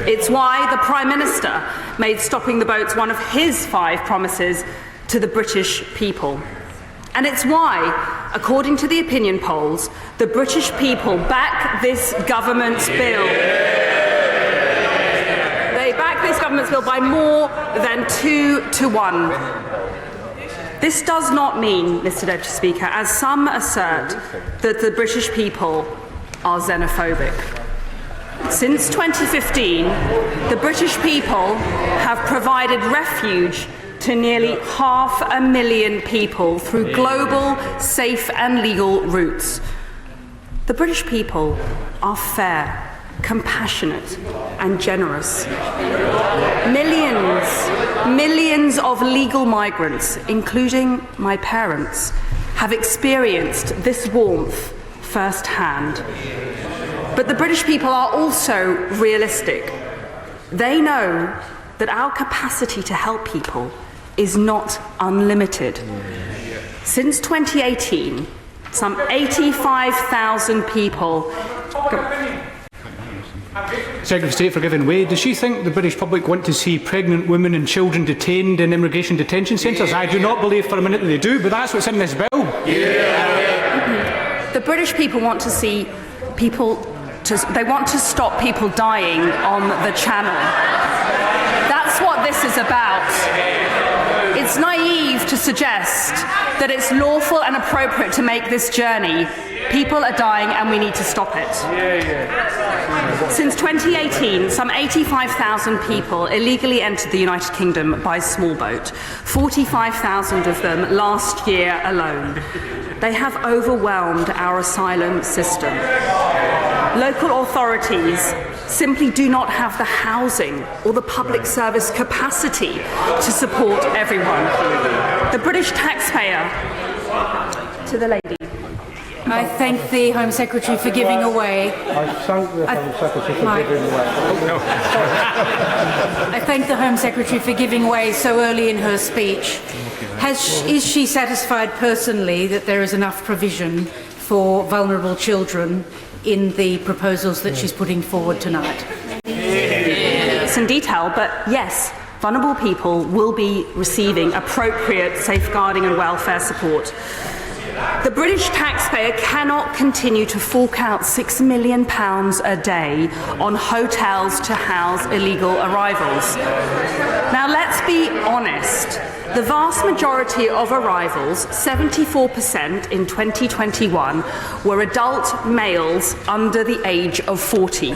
It's why the Prime Minister made stopping the boats one of his 5 promises to the British people. And it's why, according to the opinion polls, the British people back this government's bill. They back this government's bill by more than 2 to 1. This does not mean, Mr. Deputy Speaker, as some assert, that the British people are xenophobic. Since 2015, the British people have provided refuge to nearly 500,000 people through global, safe and legal routes. The British people are fair, compassionate and generous. Millions of legal migrants, including my parents, have experienced this warmth firsthand. But the British people are also realistic. They know that our capacity to help people is not unlimited. Since 2018, some 85,000 people... Secretary of State for Giving Way, does she think the British public want to see pregnant women and children detained in immigration detention centres? I do not believe for a minute that they do, but that's what's in this bill. The British people want to see people... They want to stop people dying on the Channel. That's what this is about. It's naive to suggest that it's lawful and appropriate to make this journey. People are dying and we need to stop it. Since 2018, some 85,000 people illegally entered the United Kingdom by small boat, 45,000 of them last year alone. They have overwhelmed our asylum system. Local authorities simply do not have the housing or the public service capacity to support everyone. The British taxpayer, to the lady. I thank the Home Secretary for giving away. I thank the Home Secretary for giving away. I thank the Home Secretary for giving way so early in her speech. Is she satisfied personally that there is enough provision for vulnerable children in the proposals that she's putting forward tonight? It's in detail, but yes, vulnerable people will be receiving appropriate safeguarding and welfare support. The British taxpayer cannot continue to fork out £6 million a day on hotels to house illegal arrivals. Now, let's be honest. The vast majority of arrivals, 74% in 2021, were adult males under the age of 40.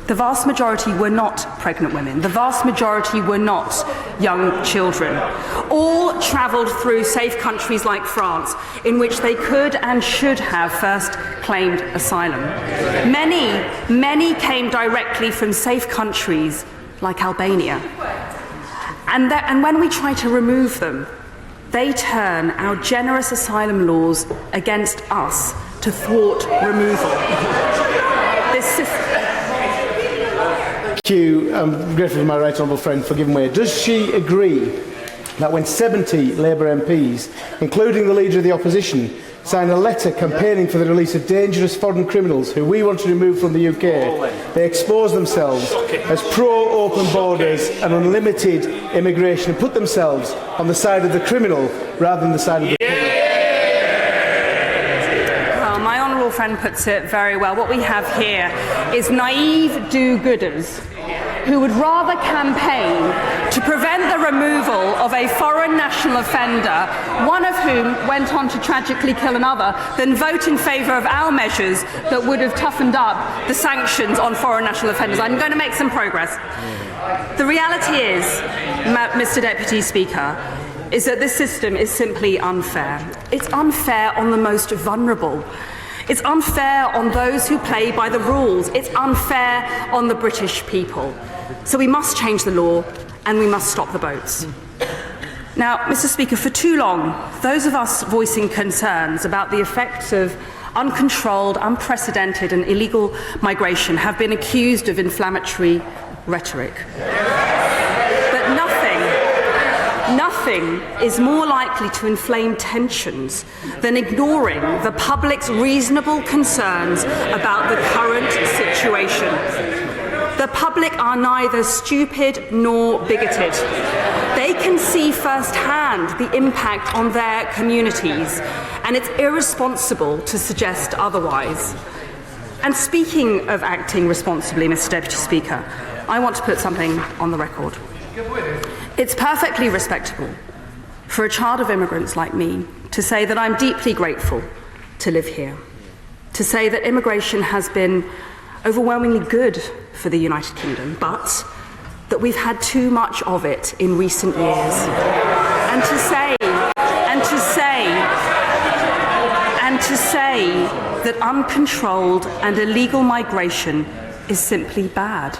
The vast majority were not pregnant women. The vast majority were not young children. All travelled through safe countries like France, in which they could and should have first claimed asylum. Many came directly from safe countries like Albania. And when we try to remove them, they turn our generous asylum laws against us to thwart removal. This system... Thank you. I'm grateful to my right honourable friend for giving way. Does she agree that when 70 Labour MPs, including the Leader of the Opposition, signed a letter campaigning for the release of dangerous foreign criminals who we want to remove from the UK, they expose themselves as pro-open borders and unlimited immigration and put themselves on the side of the criminal rather than the side of the criminal? Well, my honourable friend puts it very well. What we have here is naive do-gooders who would rather campaign to prevent the removal of a foreign national offender, one of whom went on to tragically kill another, than vote in favour of our measures that would have toughened up the sanctions on foreign national offenders. I'm going to make some progress. The reality is, Mr. Deputy Speaker, is that this system is simply unfair. It's unfair on the most vulnerable. It's unfair on those who play by the rules. It's unfair on the British people. So we must change the law and we must stop the boats. Now, Mr. Speaker, for too long, those of us voicing concerns about the effects of uncontrolled, unprecedented and illegal migration have been accused of inflammatory rhetoric. But nothing is more likely to inflame tensions than ignoring the public's reasonable concerns about the current situation. The public are neither stupid nor bigoted. They can see firsthand the impact on their communities, and it's irresponsible to suggest otherwise. And speaking of acting responsibly, Mr. Deputy Speaker, I want to put something on the record. It's perfectly respectable for a child of immigrants like me to say that I'm deeply grateful to live here, to say that immigration has been overwhelmingly good for the United Kingdom, but that we've had too much of it in recent years. And to say that uncontrolled and illegal migration is simply bad.